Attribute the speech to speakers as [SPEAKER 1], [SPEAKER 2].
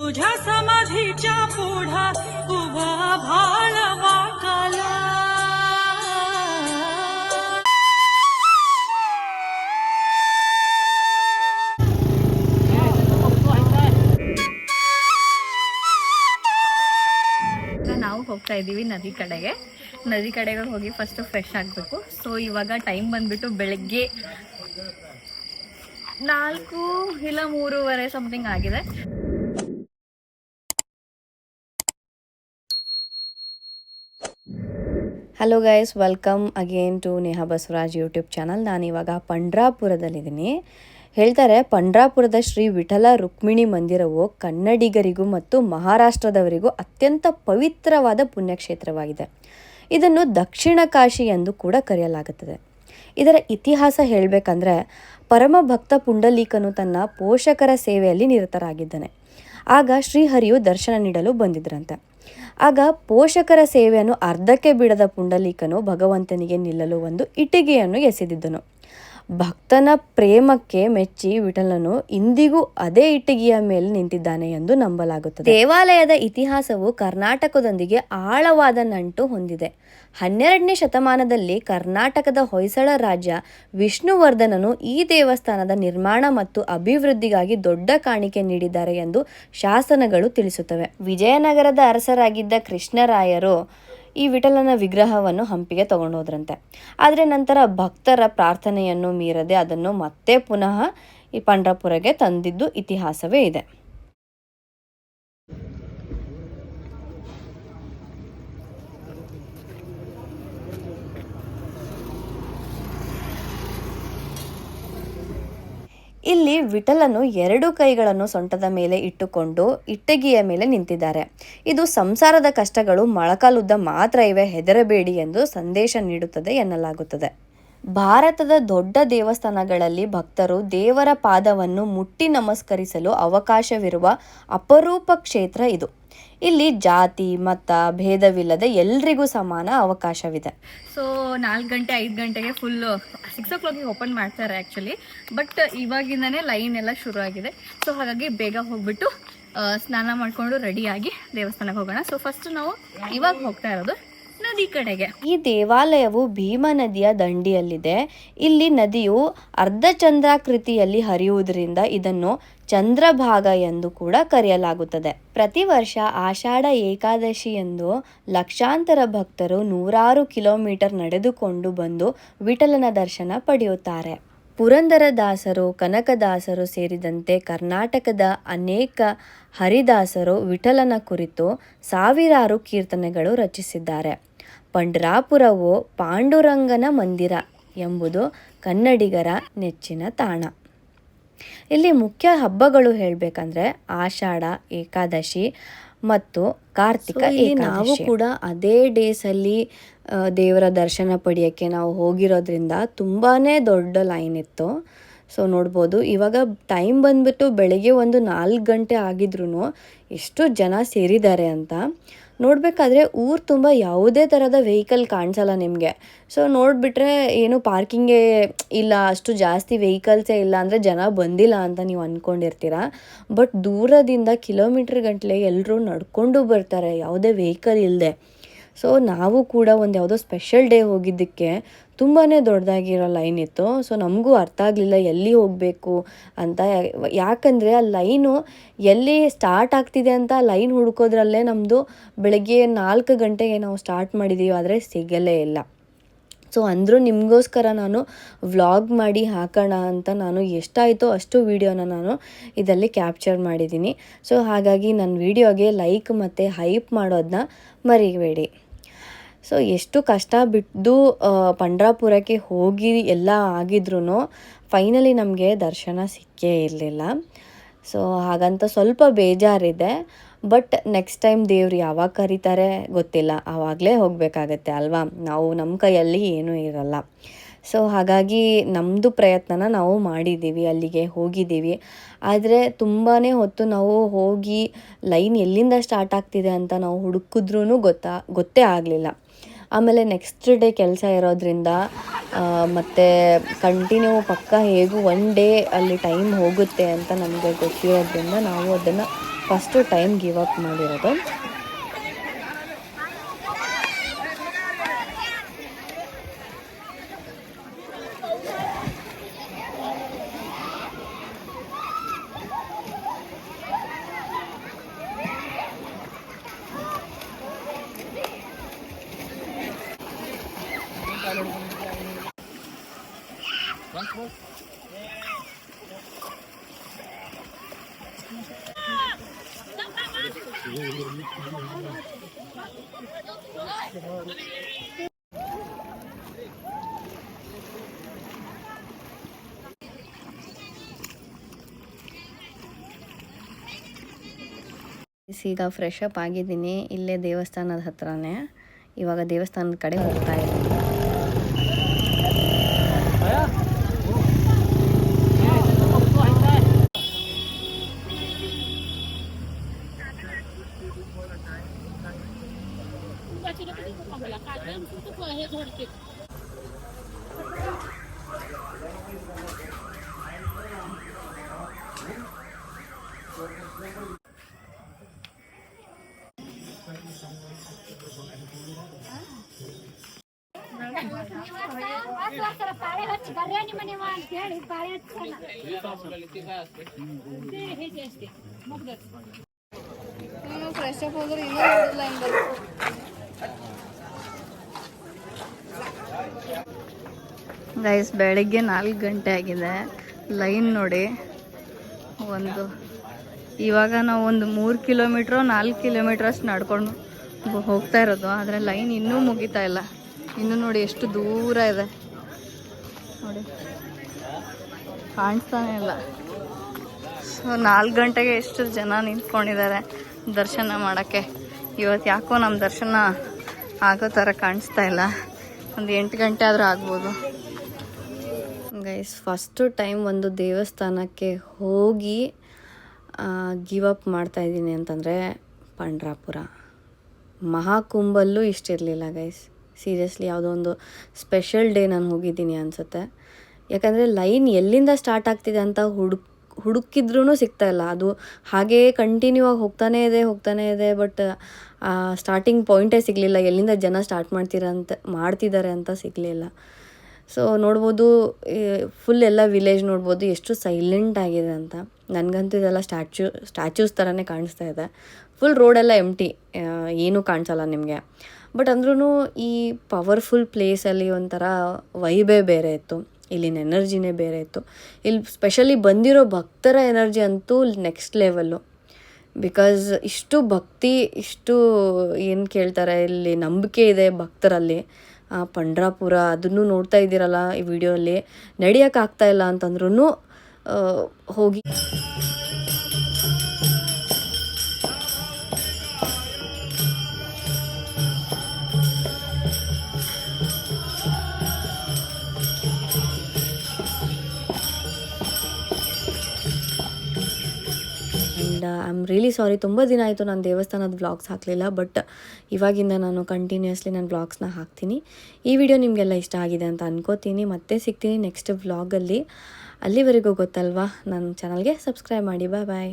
[SPEAKER 1] तुझ्या समाधीच्या पुढा उभा भाळवा काला.
[SPEAKER 2] ನಾವು ಹೋಗ್ತಾ ಇದ್ದೀವಿ ನದಿ ಕಡೆಗೆ ಹೋಗಿ ಫಸ್ಟ್ ಫ್ರೆಶ್ ಆಗಬೇಕು. ಸೊ ಇವಾಗ ಟೈಮ್ ಬಂದ್ಬಿಟ್ಟು ಬೆಳಗ್ಗೆ 4 ಇಲ್ಲ 3:30 ಸಮಥಿಂಗ್ ಆಗಿದೆ.
[SPEAKER 3] Hello guys, welcome again to Neha Basavaraj YouTube channel. ನಾನಿವಾಗ ಪಂಡ್ರಾಪುರದಲ್ಲಿದ್ದೀನಿ. ಹೇಳ್ತಾರೆ ಪಂಡ್ರಾಪುರದ ಶ್ರೀ ವಿಠಲ ರುಕ್ಮಿಣಿ ಮಂದಿರವು ಕನ್ನಡಿಗರಿಗೂ ಮತ್ತು ಮಹಾರಾಷ್ಟ್ರದವರಿಗೂ ಅತ್ಯಂತ ಪವಿತ್ರವಾದ ಪುಣ್ಯಕ್ಷೇತ್ರವಾಗಿದೆ. ಇದನ್ನು ದಕ್ಷಿಣ ಕಾಶಿ ಎಂದು ಕೂಡ ಕರೆಯಲಾಗುತ್ತದೆ. ಇದರ ಇತಿಹಾಸ ಹೇಳಬೇಕಂದ್ರೆ ಪರಮ ಭಕ್ತ ಪುಂಡಲೀಕನು ತನ್ನ ಪೋಷಕರ ಸೇವೆಯಲ್ಲಿ ನಿರತರಾಗಿದ್ದಾನೆ. ಆಗ ಶ್ರೀಹರಿಯು ದರ್ಶನ ನೀಡಲು ಬಂದಿದ್ರಂತೆ. ಆಗ ಪೋಷಕರ ಸೇವೆಯನ್ನು ಅರ್ಧಕ್ಕೆ ಬಿಡದ ಪುಂಡಲೀಕನು ಭಗವಂತನಿಗೆ ನಿಲ್ಲಲು ಒಂದು ಇಟ್ಟಿಗೆಯನ್ನು ಎಸೆದಿದ್ದನು. ಭಕ್ತನ ಪ್ರೇಮಕ್ಕೆ ಮೆಚ್ಚಿ ವಿಠಲನು ಇಂದಿಗೂ ಅದೇ ಇಟ್ಟಿಗೆಯ ಮೇಲೆ ನಿಂತಿದ್ದಾನೆ ಎಂದು ನಂಬಲಾಗುತ್ತದೆ. ದೇವಾಲಯದ ಇತಿಹಾಸವು ಕರ್ನಾಟಕದೊಂದಿಗೆ ಆಳವಾದ ನಂಟು ಹೊಂದಿದೆ. 12ನೇ ಶತಮಾನದಲ್ಲಿ ಕರ್ನಾಟಕದ ಹೊಯ್ಸಳ ರಾಜ ವಿಷ್ಣುವರ್ಧನನು ಈ ದೇವಸ್ಥಾನದ ನಿರ್ಮಾಣ ಮತ್ತು ಅಭಿವೃದ್ಧಿಗಾಗಿ ದೊಡ್ಡ ಕಾಣಿಕೆ ನೀಡಿದ್ದಾರೆ ಎಂದು ಶಾಸನಗಳು ತಿಳಿಸುತ್ತವೆ. ವಿಜಯನಗರದ ಅರಸರಾಗಿದ್ದ ಕೃಷ್ಣರಾಯರು ಈ ವಿಠಲನ ವಿಗ್ರಹವನ್ನು ಹಂಪಿಗೆ ತಗೊಂಡೋದ್ರಂತೆ. ಆದರೆ ನಂತರ ಭಕ್ತರ ಪ್ರಾರ್ಥನೆಯನ್ನು ಮೀರದೆ ಅದನ್ನು ಮತ್ತೆ ಪುನಃ ಈ ಪಂಡ್ರಾಪುರಕ್ಕೆ ತಂದಿದ್ದು ಇತಿಹಾಸವೇ ಇದೆ. ಇಲ್ಲಿ ವಿಠಲನು 2 ಕೈಗಳನ್ನು ಸೊಂಟದ ಮೇಲೆ ಇಟ್ಟುಕೊಂಡು ಇಟ್ಟಿಗೆಯ ಮೇಲೆ ನಿಂತಿದ್ದಾರೆ. ಇದು ಸಂಸಾರದ ಕಷ್ಟಗಳು ಮೊಳಕಾಲುದ್ದ ಮಾತ್ರ ಇವೆ, ಹೆದರಬೇಡಿ ಎಂದು ಸಂದೇಶ ನೀಡುತ್ತದೆ ಎನ್ನಲಾಗುತ್ತದೆ. ಭಾರತದ ದೊಡ್ಡ ದೇವಸ್ಥಾನಗಳಲ್ಲಿ ಭಕ್ತರು ದೇವರ ಪಾದವನ್ನು ಮುಟ್ಟಿ ನಮಸ್ಕರಿಸಲು ಅವಕಾಶವಿರುವ ಅಪರೂಪ ಕ್ಷೇತ್ರ ಇದು. ಇಲ್ಲಿ ಜಾತಿ ಮತ ಭೇದವಿಲ್ಲದೆ ಎಲ್ರಿಗೂ ಸಮಾನ ಅವಕಾಶವಿದೆ.
[SPEAKER 2] ಸೊ 4 ಗಂಟೆ 5 ಗಂಟೆಗೆ ಫುಲ್ 6 o'clock ಓಪನ್ ಮಾಡ್ತಾರೆ ಆ್ಯಕ್ಚುಲಿ. ಬಟ್ ಇವಾಗಿಂದನೇ ಲೈನ್ ಎಲ್ಲ ಶುರು ಆಗಿದೆ. ಸೊ ಹಾಗಾಗಿ ಬೇಗ ಹೋಗ್ಬಿಟ್ಟು ಸ್ನಾನ ಮಾಡಿಕೊಂಡು ರೆಡಿಯಾಗಿ ದೇವಸ್ಥಾನಕ್ಕೆ ಹೋಗೋಣ. ಸೊ ಫಸ್ಟ್ ನಾವು ಇವಾಗ ಹೋಗ್ತಾ ಇರೋದು ನದಿ ಕಡೆಗೆ.
[SPEAKER 3] ಈ ದೇವಾಲಯವು ಭೀಮಾ ನದಿಯ ದಂಡಿಯಲ್ಲಿದೆ. ಇಲ್ಲಿ ನದಿಯು ಅರ್ಧಚಂದ್ರಾಕೃತಿಯಲ್ಲಿ ಹರಿಯುವುದರಿಂದ ಇದನ್ನು ಚಂದ್ರಭಾಗ ಎಂದು ಕೂಡ ಕರೆಯಲಾಗುತ್ತದೆ. ಪ್ರತಿ ವರ್ಷ ಆಷಾಢ ಏಕಾದಶಿಯಂದು ಲಕ್ಷಾಂತರ ಭಕ್ತರು 100 ಕಿಲೋಮೀಟರ್ ನಡೆದುಕೊಂಡು ಬಂದು ವಿಠಲನ ದರ್ಶನ ಪಡೆಯುತ್ತಾರೆ. ಪುರಂದರದಾಸರು, ಕನಕದಾಸರು ಸೇರಿದಂತೆ ಕರ್ನಾಟಕದ ಅನೇಕ ಹರಿದಾಸರು ವಿಠಲನ ಕುರಿತು ಸಾವಿರಾರು ಕೀರ್ತನೆಗಳು ರಚಿಸಿದ್ದಾರೆ. ಪಂಡ್ರಾಪುರವು ಪಾಂಡುರಂಗನ ಮಂದಿರ ಎಂಬುದು ಕನ್ನಡಿಗರ ನೆಚ್ಚಿನ ತಾಣ. ಇಲ್ಲಿ ಮುಖ್ಯ ಹಬ್ಬಗಳು ಹೇಳಬೇಕಂದ್ರೆ ಆಷಾಢ ಏಕಾದಶಿ ಮತ್ತು ಕಾರ್ತಿಕ ಏಕಾದಶಿ. ನಾವು ಕೂಡ ಅದೇ ಡೇಸಲ್ಲಿ ದೇವರ ದರ್ಶನ ಪಡೆಯೋಕ್ಕೆ ನಾವು ಹೋಗಿರೋದ್ರಿಂದ ತುಂಬಾ ದೊಡ್ಡ ಲೈನ್ ಇತ್ತು. ಸೊ ನೋಡ್ಬೋದು, ಇವಾಗ ಟೈಮ್ ಬಂದ್ಬಿಟ್ಟು ಬೆಳಗ್ಗೆ ಒಂದು 4 ಗಂಟೆ ಆಗಿದ್ರೂ ಎಷ್ಟು ಜನ ಸೇರಿದ್ದಾರೆ ಅಂತ. ನೋಡಬೇಕಾದ್ರೆ ಊರು ತುಂಬ ಯಾವುದೇ ಥರದ ವೆಹಿಕಲ್ ಕಾಣಿಸಲ್ಲ ನಿಮಗೆ. ಸೊ ನೋಡಿಬಿಟ್ರೆ ಏನು ಪಾರ್ಕಿಂಗೇ ಇಲ್ಲ, ಅಷ್ಟು ಜಾಸ್ತಿ ವೆಹಿಕಲ್ಸೇ ಇಲ್ಲ ಅಂದರೆ ಜನ ಬಂದಿಲ್ಲ ಅಂತ ನೀವು ಅಂದ್ಕೊಂಡಿರ್ತೀರ. ಬಟ್ ದೂರದಿಂದ ಕಿಲೋಮೀಟ್ರ್ ಗಂಟಲೆ ಎಲ್ಲರೂ ನಡ್ಕೊಂಡು ಬರ್ತಾರೆ, ಯಾವುದೇ ವೆಹಿಕಲ್ ಇಲ್ಲದೆ. ಸೊ ನಾವು ಕೂಡ ಒಂದು ಯಾವುದೋ ಸ್ಪೆಷಲ್ ಡೇ ಹೋಗಿದ್ದಕ್ಕೆ ತುಂಬಾ ದೊಡ್ಡದಾಗಿರೋ ಲೈನ್ ಇತ್ತು. ಸೊ ನಮಗೂ ಅರ್ಥ ಆಗಲಿಲ್ಲ ಎಲ್ಲಿ ಹೋಗಬೇಕು ಅಂತ. ಯಾಕಂದರೆ ಆ ಲೈನು ಎಲ್ಲಿ ಸ್ಟಾರ್ಟ್ ಆಗ್ತಿದೆ ಅಂತ ಲೈನ್ ಹುಡ್ಕೋದ್ರಲ್ಲೇ ನಮ್ಮದು ಬೆಳಗ್ಗೆ 4 ಗಂಟೆಗೆ ನಾವು ಸ್ಟಾರ್ಟ್ ಮಾಡಿದ್ದೀವಿ, ಆದರೆ ಸಿಗಲೇ ಇಲ್ಲ. ಸೊ ಅಂದರೂ ನಿಮಗೋಸ್ಕರ ನಾನು ವ್ಲಾಗ್ ಮಾಡಿ ಹಾಕೋಣ ಅಂತ ನಾನು ಎಷ್ಟಾಯಿತೋ ಅಷ್ಟು ವೀಡಿಯೋನ ನಾನು ಇದರಲ್ಲಿ ಕ್ಯಾಪ್ಚರ್ ಮಾಡಿದ್ದೀನಿ. ಸೊ ಹಾಗಾಗಿ ನನ್ನ ವೀಡಿಯೋಗೆ ಲೈಕ್ ಮತ್ತು ಹೈಪ್ ಮಾಡೋದನ್ನ ಮರಿಬೇಡಿ. ಸೊ ಎಷ್ಟು ಕಷ್ಟ ಬಿಟ್ಟು ಪಂಡ್ರಾಪುರಕ್ಕೆ ಹೋಗಿ ಎಲ್ಲ ಆಗಿದ್ರೂ ಫೈನಲಿ ನಮಗೆ ದರ್ಶನ ಸಿಕ್ಕೇ ಇರಲಿಲ್ಲ. ಸೊ ಹಾಗಂತ ಸ್ವಲ್ಪ ಬೇಜಾರಿದೆ. ಬಟ್ ನೆಕ್ಸ್ಟ್ ಟೈಮ್ ದೇವ್ರು ಯಾವಾಗ ಕರೀತಾರೆ ಗೊತ್ತಿಲ್ಲ, ಆವಾಗಲೇ ಹೋಗಬೇಕಾಗತ್ತೆ ಅಲ್ವಾ. ನಮ್ಮ ಕೈಯಲ್ಲಿ ಏನೂ ಇರಲ್ಲ. ಸೊ ಹಾಗಾಗಿ ನಮ್ಮದು ಪ್ರಯತ್ನನ ನಾವು ಮಾಡಿದ್ದೀವಿ, ಅಲ್ಲಿಗೆ ಹೋಗಿದ್ದೀವಿ. ಆದರೆ ತುಂಬಾ ಹೊತ್ತು ನಾವು ಹೋಗಿ ಲೈನ್ ಎಲ್ಲಿಂದ ಸ್ಟಾರ್ಟ್ ಆಗ್ತಿದೆ ಅಂತ ನಾವು ಹುಡುಕಿದ್ರೂ ಗೊತ್ತೇ ಆಗಲಿಲ್ಲ. ಆಮೇಲೆ ನೆಕ್ಸ್ಟ್ ಡೇ ಕೆಲಸ ಇರೋದ್ರಿಂದ ಮತ್ತು ಕಂಟಿನ್ಯೂ ಪಕ್ಕ ಹೇಗೂ 1 ಡೇ ಅಲ್ಲಿ ಟೈಮ್ ಹೋಗುತ್ತೆ ಅಂತ ನಮಗೆ ಗೊತ್ತಿರೋದ್ರಿಂದ ನಾವು ಅದನ್ನು ಫಸ್ಟು ಟೈಮ್ ಗಿವ್ ಅಪ್ ಮಾಡಿರೋದು. ಈಗ ಫ್ರೆಶ್ ಅಪ್ ಆಗಿದ್ದೀನಿ, ಇಲ್ಲೇ ದೇವಸ್ಥಾನದ ಹತ್ರನೇ. ಇವಾಗ ದೇವಸ್ಥಾನದ ಕಡೆ ಹೋಗ್ತಾ ಇದ್ದೀನಿ. ಫ್ರೆಶ್ ಅಪ್ ಹೋದ್ರೆ ಇನ್ನೂ ಗೈಸ್, ಬೆಳಗ್ಗೆ 4 ಗಂಟೆ ಆಗಿದೆ. ಲೈನ್ ನೋಡಿ, ಇವಾಗ ನಾವು ಒಂದು 3 ಕಿಲೋಮೀಟ್ರು 4 ಕಿಲೋಮೀಟ್ರ್ ಅಷ್ಟು ನಡ್ಕೊಂಡು ಹೋಗ್ತಾ ಇರೋದು. ಆದರೆ ಲೈನ್ ಇನ್ನೂ ಮುಗಿತಾ ಇಲ್ಲ. ಇನ್ನೂ ನೋಡಿ ಎಷ್ಟು ದೂರ ಇದೆ ನೋಡಿ, ಕಾಣಿಸ್ತಾನೆ ಇಲ್ಲ. ಸೊ 4 ಗಂಟೆಗೆ ಎಷ್ಟು ಜನ ನಿಂತ್ಕೊಂಡಿದ್ದಾರೆ ದರ್ಶನ ಮಾಡೋಕ್ಕೆ. ಇವತ್ತು ಯಾಕೋ ನಮ್ಮ ದರ್ಶನ ಆಗೋ ಥರ ಕಾಣಿಸ್ತಾ ಇಲ್ಲ. ಒಂದು 8 ಗಂಟೆ ಆದರೂ ಆಗ್ಬೋದು. ಗೈಸ್, ಫಸ್ಟು ಟೈಮ್ ಒಂದು ದೇವಸ್ಥಾನಕ್ಕೆ ಹೋಗಿ ಗಿವ್ ಅಪ್ ಮಾಡ್ತಾಯಿದ್ದೀನಿ ಅಂತಂದರೆ ಪಂಡ್ರಾಪುರ. ಮಹಾಕುಂಭಲ್ಲೂ ಇಷ್ಟಿರಲಿಲ್ಲ ಗೈಸ್. ಸೀರಿಯಸ್ಲಿ ಯಾವುದೋ ಒಂದು ಸ್ಪೆಷಲ್ ಡೇ ನಾನು ಹೋಗಿದ್ದೀನಿ ಅನಿಸುತ್ತೆ. ಯಾಕಂದರೆ ಲೈನ್ ಎಲ್ಲಿಂದ ಸ್ಟಾರ್ಟ್ ಆಗ್ತಿದೆ ಅಂತ ಹುಡುಕಿದ್ರೂ ಸಿಗ್ತಾಯಿಲ್ಲ. ಅದು ಹಾಗೇ ಕಂಟಿನ್ಯೂ ಆಗಿ ಹೋಗ್ತಾನೇ ಇದೆ. ಬಟ್ ಸ್ಟಾರ್ಟಿಂಗ್ ಪಾಯಿಂಟೇ ಸಿಗಲಿಲ್ಲ, ಎಲ್ಲಿಂದ ಜನ ಸ್ಟಾರ್ಟ್ ಮಾಡ್ತಿದ್ದಾರೆ ಅಂತ ಸಿಗಲಿಲ್ಲ. ಸೊ ನೋಡ್ಬೋದು, ಫುಲ್ ಎಲ್ಲ ವಿಲೇಜ್ ನೋಡ್ಬೋದು ಎಷ್ಟು ಸೈಲೆಂಟ್ ಆಗಿದೆ ಅಂತ. ನನಗಂತೂ ಇದೆಲ್ಲ ಸ್ಟ್ಯಾಚ್ಯೂಸ್ ಥರನೇ ಕಾಣಿಸ್ತಾ ಇದೆ. ಫುಲ್ ರೋಡೆಲ್ಲ ಎಂಟಿ, ಏನೂ ಕಾಣಿಸಲ್ಲ ನಿಮಗೆ. ಬಟ್ ಅಂದ್ರೂ ಈ ಪವರ್ಫುಲ್ ಪ್ಲೇಸಲ್ಲಿ ಒಂಥರ ವೈಬೇ ಬೇರೆ ಇತ್ತು, ಇಲ್ಲಿನ ಎನರ್ಜಿನೇ ಬೇರೆ ಇತ್ತು. ಇಲ್ಲಿ ಸ್ಪೆಷಲಿ ಬಂದಿರೋ ಭಕ್ತರ ಎನರ್ಜಿ ಅಂತೂ ನೆಕ್ಸ್ಟ್ ಲೆವೆಲ್ಲು. ಬಿಕಾಸ್ ಇಷ್ಟು ಭಕ್ತಿ, ಇಷ್ಟು ಏನು ಕೇಳ್ತಾರೆ, ಇಲ್ಲಿ ನಂಬಿಕೆ ಇದೆ ಭಕ್ತರಲ್ಲಿ. ಪಂಡ್ರಾಪುರ ಅದನ್ನು ನೋಡ್ತಾ ಇದ್ದೀರಲ್ಲ ಈ ವಿಡಿಯೋಲ್ಲಿ. ನಡೆಯೋಕ್ಕಾಗ್ತಾಯಿಲ್ಲ ಅಂತಂದ್ರೂ ಹೋಗಿ ಐ ಆಮ್ ರಿಯಲಿ ಸಾರಿ, ತುಂಬ ದಿನ ಆಯಿತು ನಾನು ದೇವಸ್ಥಾನದ ವ್ಲಾಗ್ಸ್ ಹಾಕಲಿಲ್ಲ. ಬಟ್ ಇವಾಗಿಂದ ನಾನು ಕಂಟಿನ್ಯೂಸ್ಲಿ ನಾನು ವ್ಲಾಗ್ಸ್ನ ಹಾಕ್ತೀನಿ. ಈ ವಿಡಿಯೋ ನಿಮಗೆಲ್ಲ ಇಷ್ಟ ಆಗಿದೆ ಅಂತ ಅನ್ಕೋತೀನಿ. ಮತ್ತೆ ಸಿಗ್ತೀನಿ ನೆಕ್ಸ್ಟ್ ವ್ಲಾಗಲ್ಲಿ. ಅಲ್ಲಿವರೆಗೂ ಗೊತ್ತಲ್ವಾ, ನನ್ನ ಚಾನಲ್ಗೆ ಸಬ್ಸ್ಕ್ರೈಬ್ ಮಾಡಿ. ಬಾಯ್.